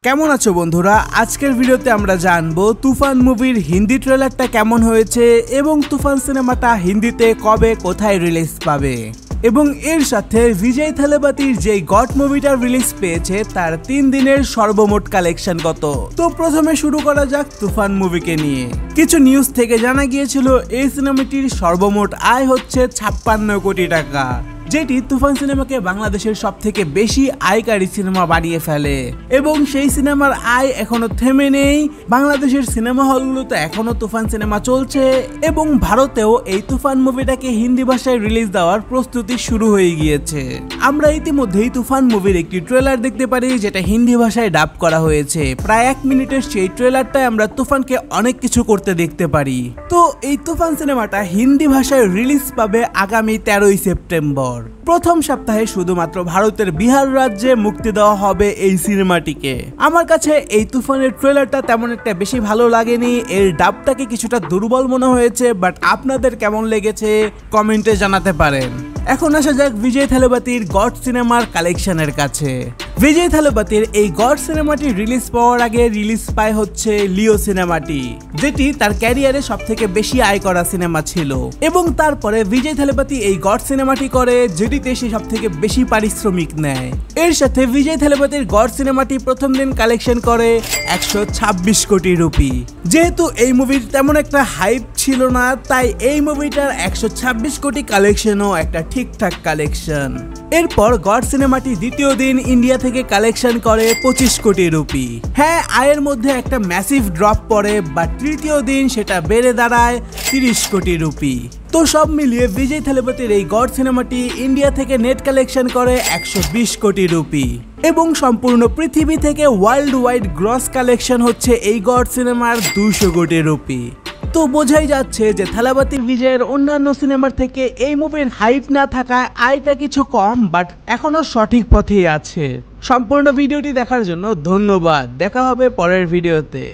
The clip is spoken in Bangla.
কেমন আছো বন্ধুরা? আজকের ভিডিওতে আমরা জানবো তুফান মুভির হিন্দি ট্রেলারটা কেমন হয়েছে এবং তুফান সিনেমাটা হিন্দিতে কবে কোথায় রিলিজ পাবে এবং এর সাথে বিজয় থালাপতির যে গড মুভিটা রিলিজ পেয়েছে তার 3 দিনের সর্বমোট কালেকশন কত। তো প্রথমে শুরু করা যাক তুফান মুভিকে নিয়ে। কিছু নিউজ থেকে জানা গিয়েছিল এই সিনেমাটির সর্বমোট আয় হচ্ছে 56 কোটি টাকা, যেটি তুফান সিনেমাকে বাংলাদেশের সবথেকে বেশি আয়কারী সিনেমা বানিয়ে ফেলে এবং সেই সিনেমার আয় এখনো থেমে নেই। বাংলাদেশের সিনেমা হলগুলোতে এখনো তুফান সিনেমা চলছে এবং ভারতেও এই তুফান মুভিটাকে হিন্দি ভাষায় রিলিজ দেওয়ার প্রস্তুতি শুরু হয়ে গিয়েছে। আমরা ইতিমধ্যেই তুফান মুভির একটি ট্রেলার দেখতে পারি যেটা হিন্দি ভাষায় ডাব করা হয়েছে। প্রায় 1 মিনিটের সেই ট্রেলারটায় আমরা তুফানকে অনেক কিছু করতে দেখতে পারি। তো এই তুফান সিনেমাটা হিন্দি ভাষায় রিলিজ পাবে আগামী 13ই সেপ্টেম্বর। প্রথম সপ্তাহে শুধুমাত্র ভারতের বিহার রাজ্যে মুক্তি দেওয়া হবে এই সিনেমাটিকে। আমার কাছে এই তুফানের ট্রেলারটা তেমন একটা বেশি ভালো লাগেনি, এর ডাবটাকে কিছুটা দুর্বল মনে হয়েছে, বাট আপনাদের কেমন লেগেছে কমেন্টে জানাতে পারেন। এখন আসা যাক বিজয় থালাপতির গড সিনেমার কালেকশনের কাছে। বিজয় থালাপতির এই গড সিনেমাটি রিলিজ পাওয়ার আগে রিলিজ পায় হচ্ছে লিও সিনেমাটি, যেটি তার ক্যারিয়ারে সবথেকে বেশি আয় করা সিনেমা ছিল এবং তারপরে বিজয় থালাপতি এই গড সিনেমাটি করে যেটিতে সে সবথেকে বেশি পারিশ্রমিক নেয়। এর সাথে বিজয় থালাপতির গড সিনেমাটি প্রথম দিন কালেকশন করে 126 কোটি রুপি। যেহেতু এই মুভির তেমন একটা হাইপ ছিল না, তাই এই মুভিটার 126 কোটি কালেকশনও একটা ঠিকঠাক কালেকশন। এরপর গড সিনেমাটি দ্বিতীয় দিন ইন্ডিয়া থেকে কালেকশন করে 25 কোটি রুপি। হ্যাঁ, আয়ের মধ্যে একটা ম্যাসিভ ড্রপ পড়ে, বাট তৃতীয় দিন সেটা বেড়ে দাঁড়ায় 30 কোটি রুপি। তো সব মিলিয়ে বিজয় থালাপতির এই গড সিনেমাটি ইন্ডিয়া থেকে নেট কালেকশন করে 120 কোটি রুপি এবং সম্পূর্ণ পৃথিবী থেকে ওয়ার্ল্ড ওয়াইড গ্রস কালেকশন হচ্ছে এই গড সিনেমার 200 কোটি রুপি। তো বোঝাই যাচ্ছে যে থালাপতি বিজয়ের অন্যান্য সিনেমার থেকে এই মুভির হাইপ না থাকায় আয়টা কিছু কম, বাট এখনো সঠিক পথেই আছে। সম্পূর্ণ ভিডিওটি দেখার জন্য ধন্যবাদ। দেখা হবে পরের ভিডিওতে।